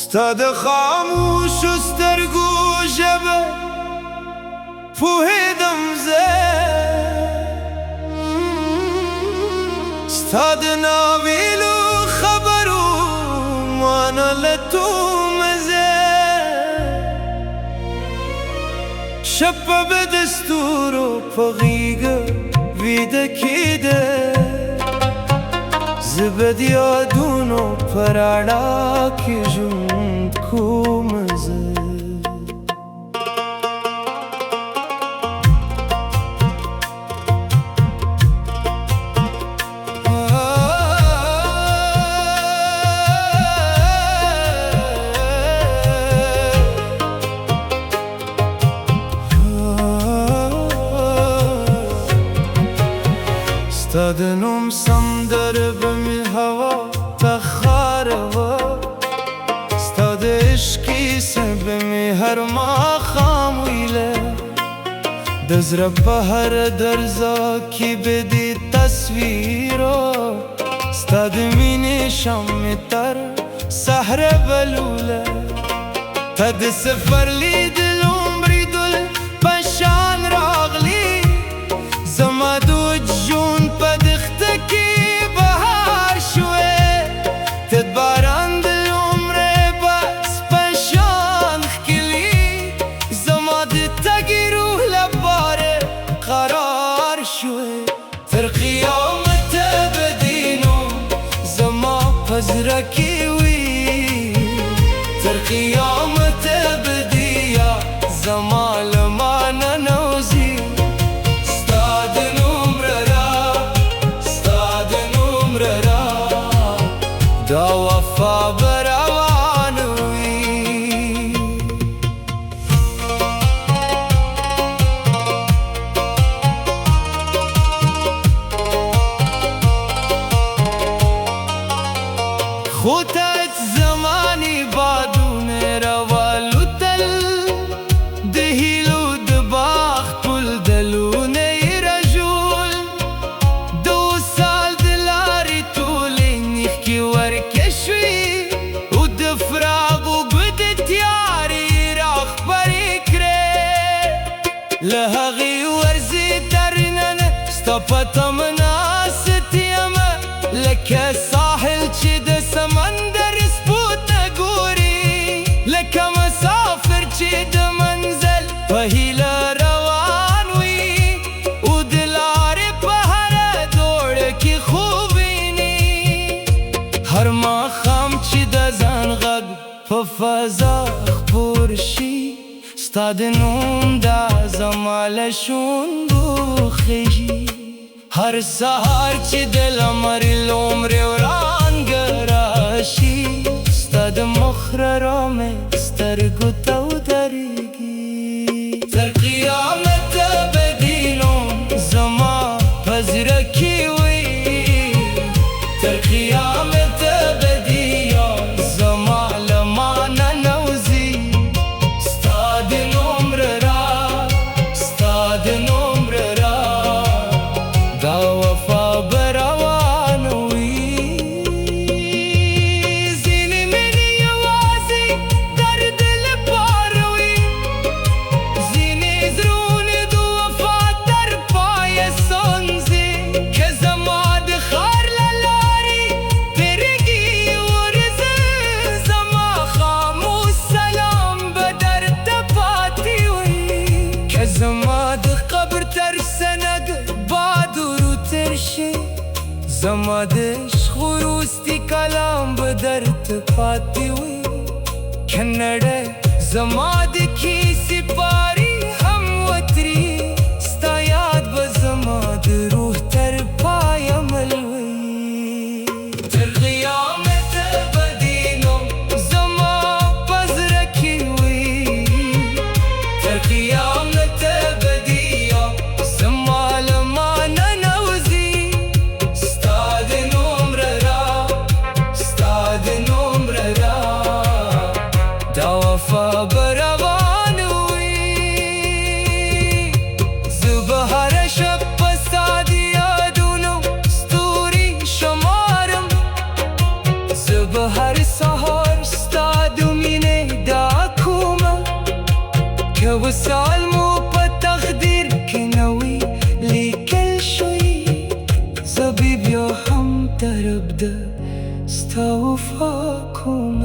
ستا د خاموشو سترګو ژبه پوهېدم زه، ستا د ناویلو خبرو مانا لټومه زه. شپه به د ستورو په غېږه ویده کېده، زه به د یادونو په رڼا کې ژوند کومه زه. ستا د نوم سندره به مې هوا ته خاروه، ستا د عشق کیسه به مې هر ماښام ویله، د زړه په هر درزا کې به دې تصویره، ستا د مینې شمع تر سحره بلوله. ته د سفر لیدلو بریدل په شان راغلی، زما د ژوند په دښته کې بهار شوې، ته د باران د لومړی بس په شان ښکلي، زما د تږي روح لپاره قرار شوې. تر قیامته به دې نوم زما په زړه کې وي، تر قیامته به دې یاد زما له ما نه نوځي. دا وفا به روان وي. خو ته زماني بادونه راوالوتل، د هیلو د باغ ټول دلونه یې راژول، د وصال د لارې ټولې نیښکې ورکې شوې، او د فراق اوږدې تیارې راخپرې کړې. له هغې ورځې تر ننه ستا په تمه ناست یمه، لکه ساحل چې د سمندر سپوت نه ګوري، لکه مسافر چې د منزل په هیله روان وي، او د لارې په هره دوړه کې خوب ویني. هر ماښام چې د ځان غږ په فضا خپور شي، ستا د نوم دا زما له شونډو خېژي. هر سهار چې د لمر لومړی وړانګه راشي، ستا د مخ رڼا مې سترګو ته ودرېږي. تر قیامته به دې نوم زما په زړه کې وي، تر قیامته به دې یاد زما له ما نه نوځي. ستا د نوم رڼا، ستا د نوم رڼا، دا وفا به روان وي. ځینې مینې یوازې درد لپاره وي، ځینې زړونه د وفا تر پایه سنځي. که زما د ښار له لارې تېرېږي ورځه، زما خاموش سلام به درته پاتې وي. که زما د قبر تر سند باد ورتېر شي، زما د عشق وروستي کلام به درته پاتې وي. که نړۍ زما د کیسې پارې هم وتري، ستا یاد به زما د روح تر پایه مل وي. تر قیامته به دې نوم زما په زړه کې وي، تر قیامته به دې یاد زما له ما نه نوځي. ستا د نوم رڼا، ستا د نوم رڼا، دا وفا به روان وي. زه به هره شب په ستا د یادونو ستوري شمارم، زه به هر سهار ستا د كوسع مو بتقدير كنوي لي كل شوي زبيب يا حم تربده استوفاكم